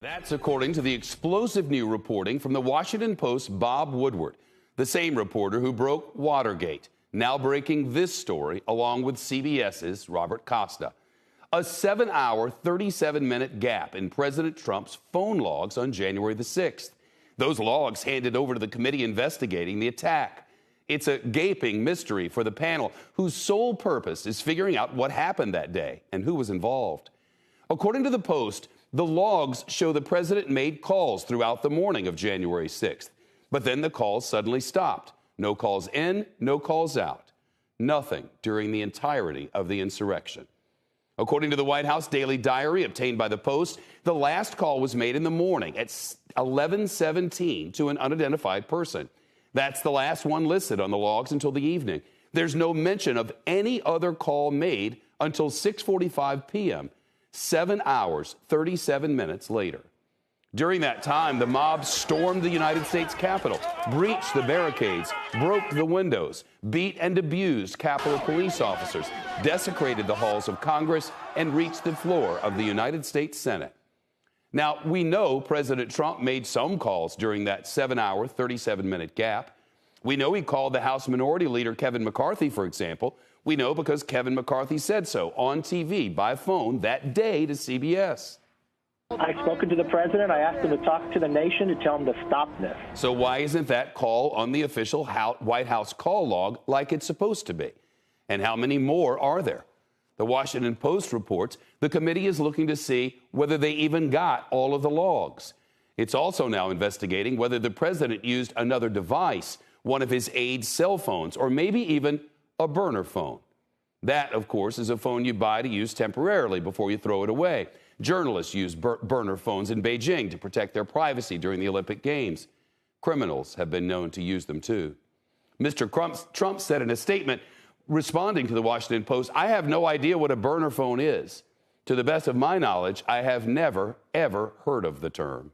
That's according to the explosive new reporting from the Washington Post's Bob Woodward, the same reporter who broke Watergate, now breaking this story along with CBS's Robert Costa. A 7-hour, 37-minute gap in President Trump's phone logs on January the 6th. Those logs handed over to the committee investigating the attack. It's a gaping mystery for the panel, whose sole purpose is figuring out what happened that day and who was involved. According to the Post, the logs show the president made calls throughout the morning of January 6th. But then the calls suddenly stopped. No calls in, no calls out. Nothing during the entirety of the insurrection. According to the White House Daily Diary obtained by the Post, the last call was made in the morning at 11:17 to an unidentified person. That's the last one listed on the logs until the evening. There's no mention of any other call made until 6:45 p.m., 7 hours, 37 minutes later. During that time, the mob stormed the United States Capitol, breached the barricades, broke the windows, beat and abused Capitol police officers, desecrated the halls of Congress, and reached the floor of the United States Senate. Now, we know President Trump made some calls during that 7-hour, 37-minute gap. We know he called the House Minority Leader Kevin McCarthy, for example. We know because Kevin McCarthy said so on TV by phone that day to CBS. I've spoken to the president. I asked him to talk to the nation to tell him to stop this. So why isn't that call on the official White House call log like it's supposed to be? And how many more are there? The Washington Post reports the committee is looking to see whether they even got all of the logs. It's also now investigating whether the president used another device, one of his aides' cell phones, or maybe even a burner phone. That, of course, is a phone you buy to use temporarily before you throw it away. Journalists use burner phones in Beijing to protect their privacy during the Olympic Games. Criminals have been known to use them, too. Mr. Trump said in a statement responding to the Washington Post, "I have no idea what a burner phone is. To the best of my knowledge, I have never, ever heard of the term."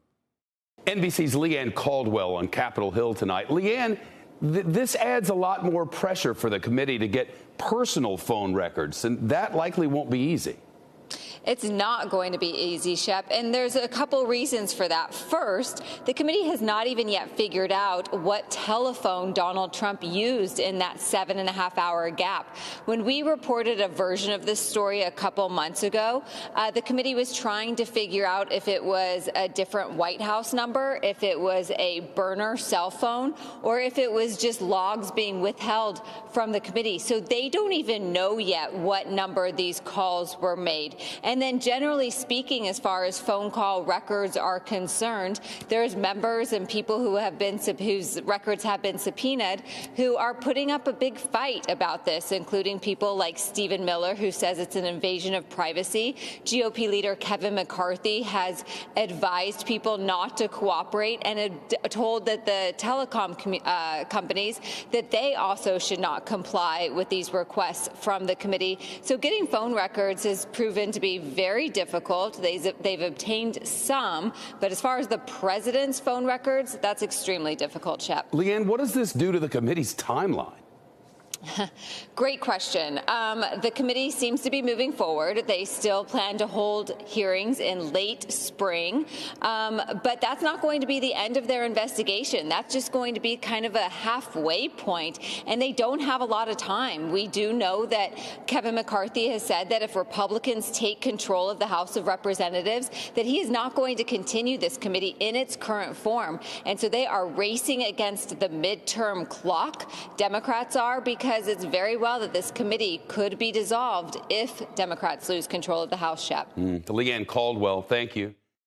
NBC's Leanne Caldwell on Capitol Hill tonight. Leanne, this adds a lot more pressure for the committee to get personal phone records, and that likely won't be easy. It's not going to be easy, Shep, and there's a couple reasons for that. First, the committee has not even yet figured out what telephone Donald Trump used in that 7.5-hour gap. When we reported a version of this story a couple months ago, the committee was trying to figure out if it was a different White House number, if it was a burner cell phone, or if it was just logs being withheld from the committee. So they don't even know yet what number these calls were made. And then generally speaking, as far as phone call records are concerned, there's members and people whose records have been subpoenaed who are putting up a big fight about this, including people like Stephen Miller, who says it's an invasion of privacy. GOP leader Kevin McCarthy has advised people not to cooperate and had told that the telecom companies that they also should not comply with these requests from the committee. So getting phone records has proven to be very difficult. They've obtained some, but as far as the president's phone records, that's extremely difficult, Shep. Leanne, what does this do to the committee's timeline? Great question. The committee seems to be moving forward. They still plan to hold hearings in late spring, but that's not going to be the end of their investigation. That's just going to be kind of a halfway point, and they don't have a lot of time. We do know that Kevin McCarthy has said that if Republicans take control of the House of Representatives, that he is not going to continue this committee in its current form. And so they are racing against the midterm clock. Democrats are, because it's very well that this committee could be dissolved if Democrats lose control of the House, Shep. Leanne Caldwell, thank you.